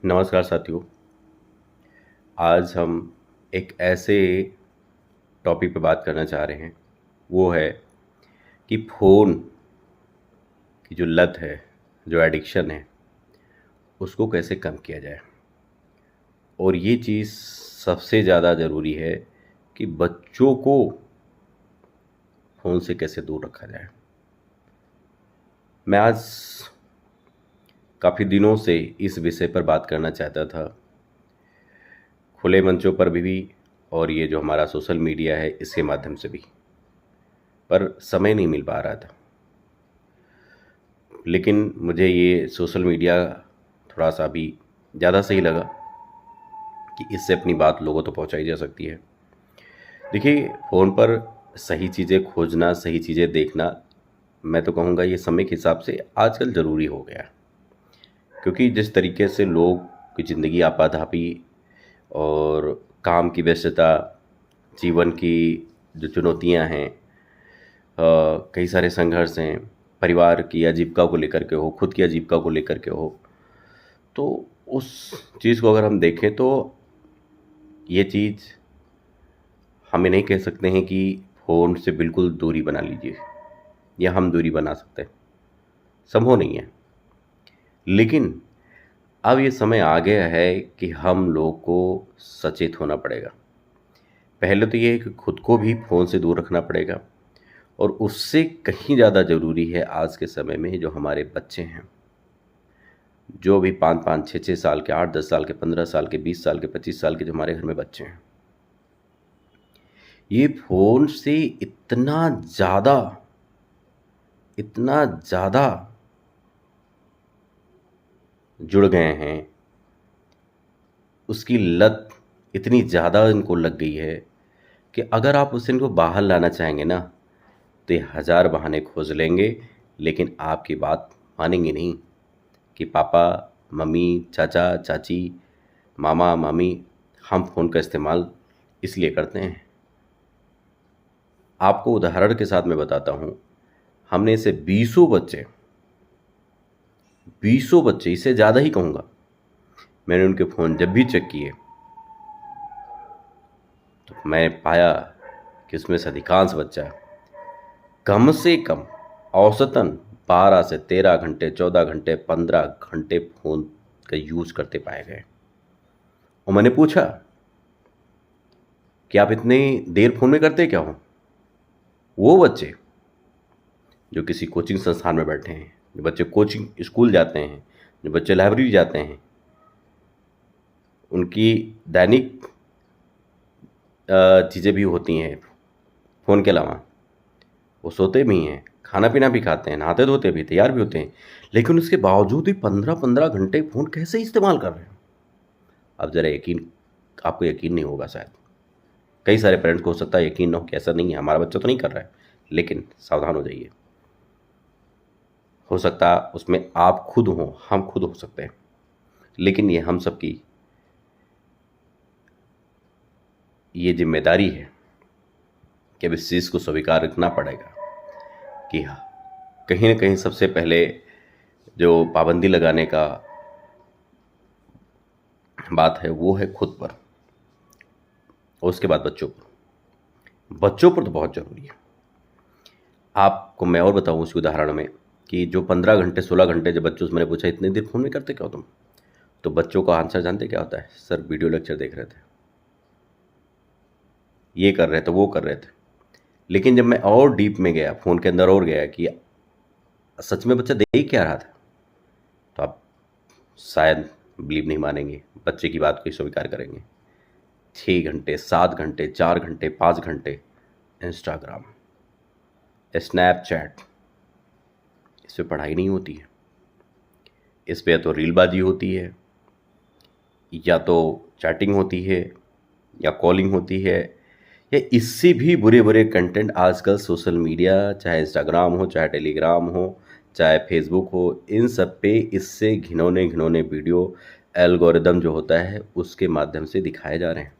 नमस्कार साथियों। आज हम एक ऐसे टॉपिक पे बात करना चाह रहे हैं। वो है कि फ़ोन की जो लत है, जो एडिक्शन है, उसको कैसे कम किया जाए। और ये चीज़ सबसे ज़्यादा ज़रूरी है कि बच्चों को फ़ोन से कैसे दूर रखा जाए। मैं आज काफ़ी दिनों से इस विषय पर बात करना चाहता था, खुले मंचों पर भी और ये जो हमारा सोशल मीडिया है इसके माध्यम से भी, पर समय नहीं मिल पा रहा था। लेकिन मुझे ये सोशल मीडिया थोड़ा सा भी ज़्यादा सही लगा कि इससे अपनी बात लोगों तक पहुंचाई जा सकती है। देखिए, फ़ोन पर सही चीज़ें खोजना, सही चीज़ें देखना, मैं तो कहूँगा ये समय के हिसाब से आजकल ज़रूरी हो गया है। क्योंकि जिस तरीके से लोग की ज़िंदगी आपाधापी और काम की व्यस्तता, जीवन की जो चुनौतियाँ हैं, कई सारे संघर्ष हैं, परिवार की आजीविका को लेकर के हो, खुद की आजीविका को लेकर के हो, तो उस चीज़ को अगर हम देखें तो ये चीज़ हम ये नहीं कह सकते हैं कि फ़ोन से बिल्कुल दूरी बना लीजिए या हम दूरी बना सकते हैं, संभव नहीं है। लेकिन अब ये समय आ गया है कि हम लोग को सचेत होना पड़ेगा। पहले तो ये है कि खुद को भी फ़ोन से दूर रखना पड़ेगा, और उससे कहीं ज़्यादा ज़रूरी है आज के समय में जो हमारे बच्चे हैं, जो भी 5-5, 6-6 साल के, 8-10 साल के, 15 साल के, 20 साल के, 25 साल के जो हमारे घर में बच्चे हैं, ये फ़ोन से इतना ज़्यादा जुड़ गए हैं, उसकी लत इतनी ज़्यादा इनको लग गई है कि अगर आप उसे इनको बाहर लाना चाहेंगे ना, तो ये हज़ार बहाने खोज लेंगे, लेकिन आपकी बात मानेंगे नहीं कि पापा, मम्मी, चाचा, चाची, मामा, मामी, हम फ़ोन का इस्तेमाल इसलिए करते हैं। आपको उदाहरण के साथ मैं बताता हूँ, हमने ऐसे बीसों बच्चे, इससे ज़्यादा ही कहूँगा, मैंने उनके फ़ोन जब भी चेक किए तो मैं पाया कि उसमें से अधिकांश बच्चा कम से कम औसतन 12 से 13 घंटे, 14 घंटे, 15 घंटे फ़ोन का यूज़ करते पाए गए। और मैंने पूछा कि आप इतनी देर फ़ोन में करते क्या हो? वो बच्चे जो किसी कोचिंग संस्थान में बैठे हैं, जो बच्चे कोचिंग स्कूल जाते हैं, जो बच्चे लाइब्रेरी जाते हैं, उनकी दैनिक चीज़ें भी होती हैं फ़ोन के अलावा। वो सोते भी हैं, खाना-पीना भी खाते हैं, नहाते-धोते भी, तैयार भी होते हैं, लेकिन उसके बावजूद भी 15-15 घंटे फ़ोन कैसे इस्तेमाल कर रहे हैं? अब ज़रा आपको यकीन नहीं होगा शायद। कई सारे पेरेंट्स को हो सकता है यकीन ना हो कि ऐसा नहीं है, हमारा बच्चा तो नहीं कर रहा है, लेकिन सावधान हो जाइए। हो सकता है उसमें आप खुद हों, हम खुद हो सकते हैं, लेकिन ये हम सबकी ये ज़िम्मेदारी है कि अब इस चीज़ को स्वीकार रखना पड़ेगा कि हाँ, कहीं न कहीं सबसे पहले जो पाबंदी लगाने का बात है वो है खुद पर, और उसके बाद बच्चों पर। बच्चों पर तो बहुत ज़रूरी है। आपको मैं और बताऊँ उसी उदाहरण में कि जो 15 घंटे, 16 घंटे जब बच्चों से मैंने पूछा इतनी देर फ़ोन में करते क्या हो तुम? तो बच्चों का आंसर जानते क्या होता है? सर वीडियो लेक्चर देख रहे थे, ये कर रहे थे, वो कर रहे थे। लेकिन जब मैं और डीप में गया, फ़ोन के अंदर और गया कि सच में बच्चा देख क्या रहा था, तो आप शायद बिलीव नहीं मानेंगे, बच्चे की बात को ही स्वीकार करेंगे। 6 घंटे, 7 घंटे, 4 घंटे, 5 घंटे इंस्टाग्राम, स्नैपचैट, इस पे पढ़ाई नहीं होती है। इस पे या तो रीलबाजी होती है, या तो चैटिंग होती है, या कॉलिंग होती है, या इससे भी बुरे बुरे कंटेंट आजकल सोशल मीडिया, चाहे इंस्टाग्राम हो, चाहे टेलीग्राम हो, चाहे फेसबुक हो, इन सब पे इससे घिनौने घिनौने वीडियो एल्गोरिदम जो होता है उसके माध्यम से दिखाए जा रहे हैं।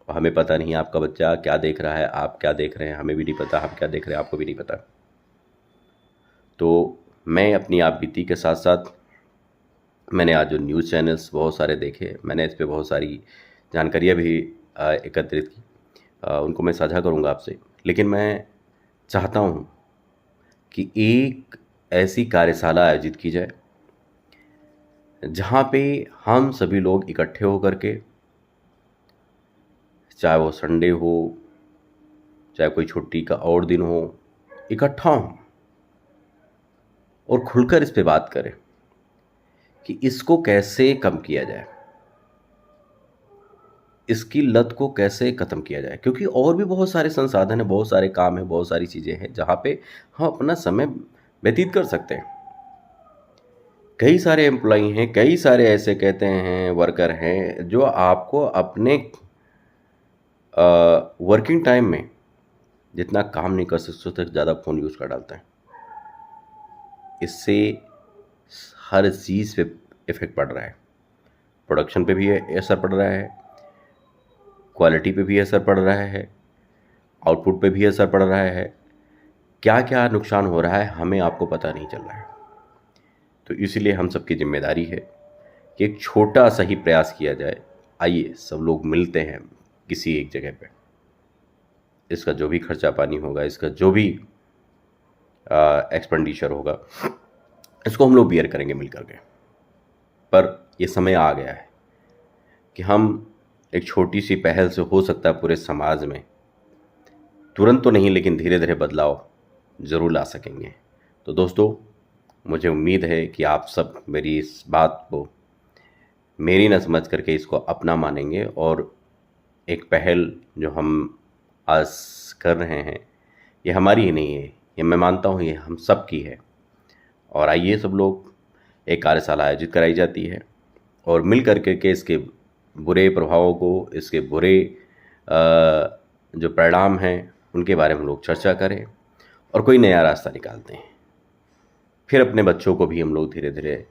और हमें पता नहीं आपका बच्चा क्या देख रहा है, आप क्या देख रहे हैं, हमें भी नहीं पता, हम क्या देख रहे हैं आपको भी नहीं पता। तो मैं अपनी आप बीती के साथ साथ मैंने आज जो न्यूज़ चैनल्स बहुत सारे देखे, मैंने इस पे बहुत सारी जानकारियाँ भी एकत्रित की। उनको मैं साझा करूँगा आपसे। लेकिन मैं चाहता हूँ कि एक ऐसी कार्यशाला आयोजित की जाए जहाँ पे हम सभी लोग इकट्ठे होकर के, चाहे वो संडे हो, चाहे कोई छुट्टी का और दिन हो, इकट्ठा हों और खुलकर इस पे बात करें कि इसको कैसे कम किया जाए, इसकी लत को कैसे ख़त्म किया जाए। क्योंकि और भी बहुत सारे संसाधन हैं, बहुत सारे काम हैं, बहुत सारी चीज़ें हैं जहाँ पे हम अपना समय व्यतीत कर सकते हैं। कई सारे एम्प्लॉई हैं, कई सारे ऐसे कहते हैं वर्कर हैं जो आपको अपने वर्किंग टाइम में जितना काम नहीं कर सकते उससे ज़्यादा फ़ोन यूज़ कर डालते हैं। इससे हर चीज़ पे इफ़ेक्ट पड़ रहा है। प्रोडक्शन पे भी असर पड़ रहा है, क्वालिटी पे भी असर पड़ रहा है, आउटपुट पे भी असर पड़ रहा है। क्या क्या नुकसान हो रहा है हमें आपको पता नहीं चल रहा है। तो इसलिए हम सबकी जिम्मेदारी है कि एक छोटा सा ही प्रयास किया जाए। आइए सब लोग मिलते हैं किसी एक जगह पे, इसका जो भी खर्चा पानी होगा, इसका जो भी एक्सपेंडिचर होगा, इसको हम लोग बियर करेंगे मिल करके। पर ये समय आ गया है कि हम एक छोटी सी पहल से, हो सकता है पूरे समाज में तुरंत तो नहीं लेकिन धीरे धीरे बदलाव ज़रूर ला सकेंगे। तो दोस्तों, मुझे उम्मीद है कि आप सब मेरी इस बात को मेरी न समझ करके इसको अपना मानेंगे और एक पहल जो हम आज कर रहे हैं ये हमारी ही नहीं है, ये मैं मानता हूँ ये हम सब की है। और आइए सब लोग, एक कार्यशाला आयोजित कराई जाती है और मिल करके के इसके बुरे प्रभावों को, इसके बुरे जो परिणाम हैं उनके बारे में हम लोग चर्चा करें और कोई नया रास्ता निकालते हैं। फिर अपने बच्चों को भी हम लोग धीरे धीरे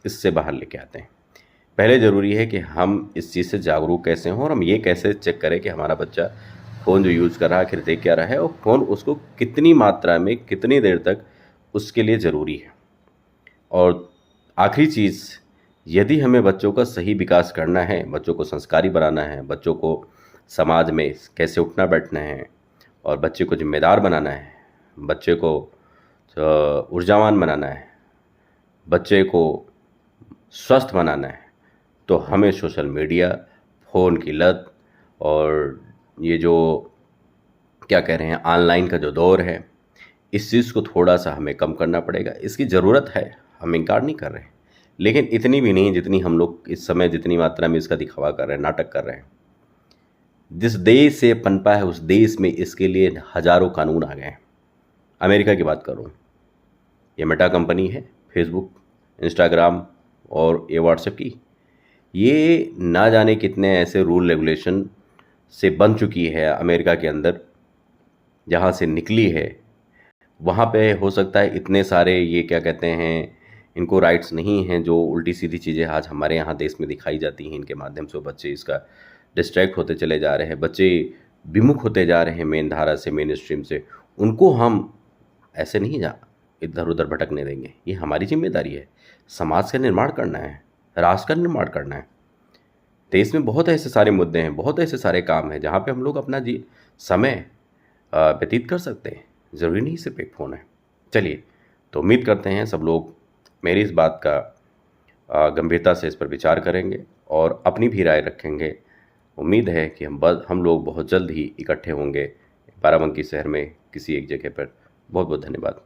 इससे बाहर लेके आते हैं। पहले ज़रूरी है कि हम इस चीज़ से जागरूक कैसे हों और हम ये कैसे चेक करें कि हमारा बच्चा फ़ोन जो यूज़ कर रहा है आखिर देख क्या रहा है और फ़ोन उसको कितनी मात्रा में कितनी देर तक उसके लिए ज़रूरी है। और आखिरी चीज़, यदि हमें बच्चों का सही विकास करना है, बच्चों को संस्कारी बनाना है, बच्चों को समाज में कैसे उठना बैठना है और बच्चे को जिम्मेदार बनाना है, बच्चे को ऊर्जावान बनाना है, बच्चे को स्वस्थ बनाना है, तो हमें सोशल मीडिया, फ़ोन की लत और ये जो क्या कह रहे हैं ऑनलाइन का जो दौर है, इस चीज़ को थोड़ा सा हमें कम करना पड़ेगा। इसकी ज़रूरत है, हम इनकार नहीं कर रहे हैं, लेकिन इतनी भी नहीं जितनी हम लोग इस समय जितनी मात्रा में इसका दिखावा कर रहे हैं, नाटक कर रहे हैं। जिस देश से पनपा है उस देश में इसके लिए हज़ारों कानून आ गए हैं। अमेरिका की बात करूँ, ये मेटा कंपनी है, फेसबुक, इंस्टाग्राम और ये व्हाट्सएप की, ये ना जाने कितने ऐसे रूल रेगुलेशन से बन चुकी है अमेरिका के अंदर। जहाँ से निकली है वहाँ पे हो सकता है इतने सारे ये क्या कहते हैं, इनको राइट्स नहीं हैं, जो उल्टी सीधी चीज़ें आज हमारे यहाँ देश में दिखाई जाती हैं। इनके माध्यम से बच्चे इसका डिस्ट्रैक्ट होते चले जा रहे हैं, बच्चे विमुख होते जा रहे हैं मेन धारा से, मेन स्ट्रीम से। उनको हम ऐसे नहीं जा इधर उधर भटकने देंगे। ये हमारी जिम्मेदारी है, समाज का निर्माण करना है, राष्ट्र का निर्माण करना है। देश में बहुत ऐसे सारे मुद्दे हैं, बहुत ऐसे सारे काम हैं जहाँ पे हम लोग अपना समय व्यतीत कर सकते हैं। ज़रूरी नहीं सिर्फ एक फ़ोन है। चलिए, तो उम्मीद करते हैं सब लोग मेरी इस बात का गंभीरता से इस पर विचार करेंगे और अपनी भी राय रखेंगे। उम्मीद है कि हम लोग बहुत जल्द ही इकट्ठे होंगे बाराबंकी शहर में किसी एक जगह पर। बहुत बहुत धन्यवाद।